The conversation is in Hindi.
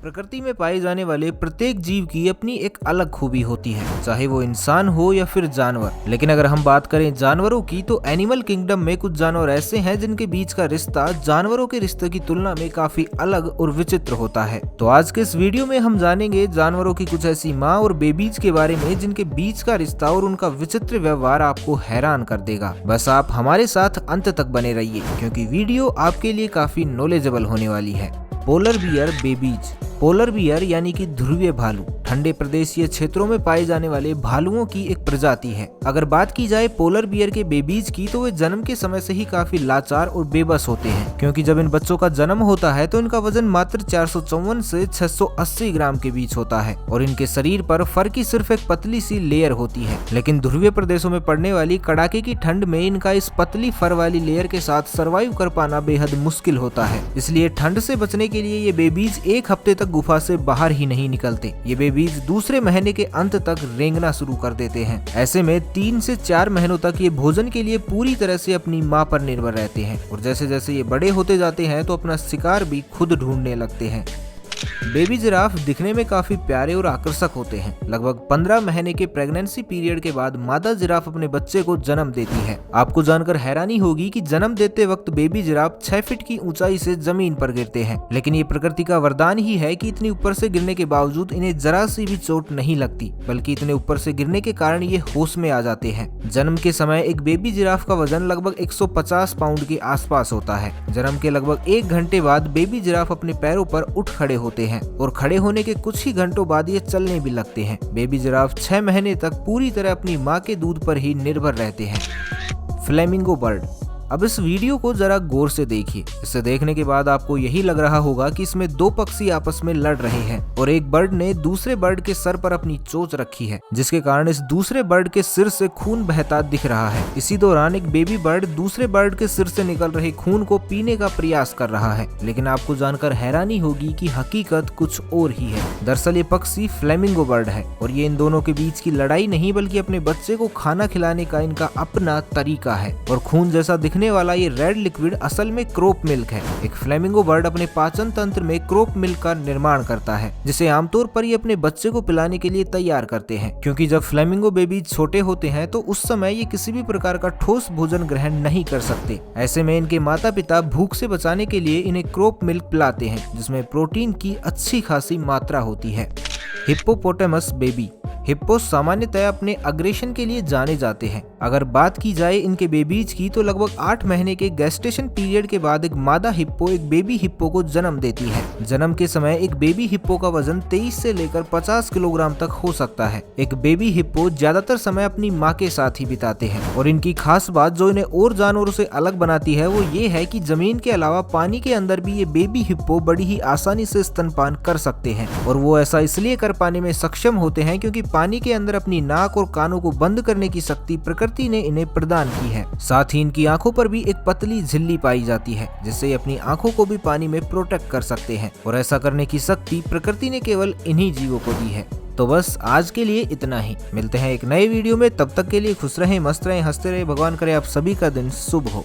प्रकृति में पाए जाने वाले प्रत्येक जीव की अपनी एक अलग खूबी होती है, चाहे वो इंसान हो या फिर जानवर। लेकिन अगर हम बात करें जानवरों की, तो एनिमल किंगडम में कुछ जानवर ऐसे हैं जिनके बीच का रिश्ता जानवरों के रिश्ते की तुलना में काफी अलग और विचित्र होता है। तो आज के इस वीडियो में हम जानेंगे जानवरों की कुछ ऐसी माँ और बेबीज के बारे में जिनके बीच का रिश्ता और उनका विचित्र व्यवहार आपको हैरान कर देगा। बस आप हमारे साथ अंत तक बने रहिए, क्योंकि वीडियो आपके लिए काफी नॉलेजेबल होने वाली है। Polar bear babies. Polar bear यानी कि ध्रुवीय भालू ठंडे प्रदेशीय क्षेत्रों में पाए जाने वाले भालुओं की एक प्रजाति है। अगर बात की जाए पोलर बियर के बेबीज की, तो वे जन्म के समय से ही काफी लाचार और बेबस होते हैं, क्योंकि जब इन बच्चों का जन्म होता है तो इनका वजन मात्र 454 से 680 ग्राम के बीच होता है और इनके शरीर पर फर की सिर्फ एक पतली सी लेयर होती है। लेकिन ध्रुवीय प्रदेशों में पड़ने वाली कड़ाके की ठंड में इनका इस पतली फर वाली लेयर के साथ सर्वाइव कर पाना बेहद मुश्किल होता है। इसलिए ठंड से बचने के लिए ये बेबीज एक हफ्ते तक गुफा से बाहर ही नहीं निकलते। ये बेबीज दूसरे महीने के अंत तक रेंगना शुरू कर देते हैं। ऐसे में 3 से 4 महीनों तक ये भोजन के लिए पूरी तरह से अपनी माँ पर निर्भर रहते हैं और जैसे जैसे ये बड़े होते जाते हैं तो अपना शिकार भी खुद ढूंढने लगते हैं। बेबी जिराफ दिखने में काफी प्यारे और आकर्षक होते हैं। लगभग 15 महीने के प्रेगनेंसी पीरियड के बाद मादा जिराफ अपने बच्चे को जन्म देती है। आपको जानकर हैरानी होगी कि जन्म देते वक्त बेबी जिराफ 6 फीट की ऊंचाई से जमीन पर गिरते हैं, लेकिन ये प्रकृति का वरदान ही है कि इतनी ऊपर से गिरने के बावजूद इन्हें जरा सी भी चोट नहीं लगती, बल्कि इतने ऊपर से गिरने के कारण ये होश में आ जाते हैं। जन्म के समय एक बेबी जिराफ का वजन लगभग 150 पाउंड के आसपास होता है। जन्म के लगभग 1 घंटे बाद बेबी जिराफ अपने पैरों पर उठ खड़े होते हैं और खड़े होने के कुछ ही घंटों बाद ये चलने भी लगते हैं। बेबी जिराफ 6 महीने तक पूरी तरह अपनी माँ के दूध पर ही निर्भर रहते हैं। Flamingo bird. अब इस वीडियो को जरा गौर से देखिए। इसे देखने के बाद आपको यही लग रहा होगा कि इसमें 2 पक्षी आपस में लड़ रहे हैं और एक बर्ड ने दूसरे बर्ड के सर पर अपनी चोंच रखी है, जिसके कारण इस दूसरे बर्ड के सिर से खून बहता दिख रहा है। इसी दौरान एक बेबी बर्ड दूसरे बर्ड के सिर से निकल रहे खून को पीने का प्रयास कर रहा है। लेकिन आपको जानकर हैरानी होगी कि हकीकत कुछ और ही है। दरअसल ये पक्षी फ्लेमिंगो बर्ड है और ये इन दोनों के बीच की लड़ाई नहीं, बल्कि अपने बच्चे को खाना खिलाने का इनका अपना तरीका है। और खून जैसा दिखने वाला ये रेड लिक्विड असल में क्रोप मिल्क है। एक फ्लेमिंगो बर्ड अपने पाचन तंत्र में क्रोप मिल्क का निर्माण करता है, जिसे आमतौर पर ये अपने बच्चे को पिलाने के लिए तैयार करते हैं, क्योंकि जब फ्लेमिंगो बेबी छोटे होते हैं तो उस समय ये किसी भी प्रकार का ठोस भोजन ग्रहण नहीं कर सकते। ऐसे में इनके माता पिता भूख से बचाने के लिए इन्हें क्रोप मिल्क पिलाते हैं, जिसमें प्रोटीन की अच्छी खासी मात्रा होती है। Hippopotamus baby. हिप्पो सामान्यतः अपने अग्रेशन के लिए जाने जाते हैं। अगर बात की जाए इनके बेबीज की, तो लगभग 8 महीने के गेस्टेशन पीरियड के बाद एक मादा हिप्पो एक बेबी हिप्पो को जन्म देती है। जन्म के समय एक बेबी हिप्पो का वजन 23 से लेकर 50 किलोग्राम तक हो सकता है। एक बेबी हिप्पो ज्यादातर समय अपनी माँ के साथ ही बिताते हैं और इनकी खास बात जो इन्हें और जानवरों से अलग बनाती है वो ये है कि जमीन के अलावा पानी के अंदर भी ये बेबी हिप्पो बड़ी ही आसानी से स्तनपान कर सकते हैं और वो ऐसा इसलिए कर पाने में सक्षम होते हैं क्योंकि पानी के अंदर अपनी नाक और कानों को बंद करने की शक्ति प्रकृति ने इन्हें प्रदान की है। साथ ही इनकी आंखों पर भी एक पतली झिल्ली पाई जाती है, जिससे ये अपनी आंखों को भी पानी में प्रोटेक्ट कर सकते हैं और ऐसा करने की शक्ति प्रकृति ने केवल इन्हीं जीवों को दी है। तो बस आज के लिए इतना ही। मिलते हैं एक नए वीडियो में, तब तक के लिए खुश रहें, मस्त रहें, हंसते रहें। भगवान करे आप सभी का दिन शुभ हो।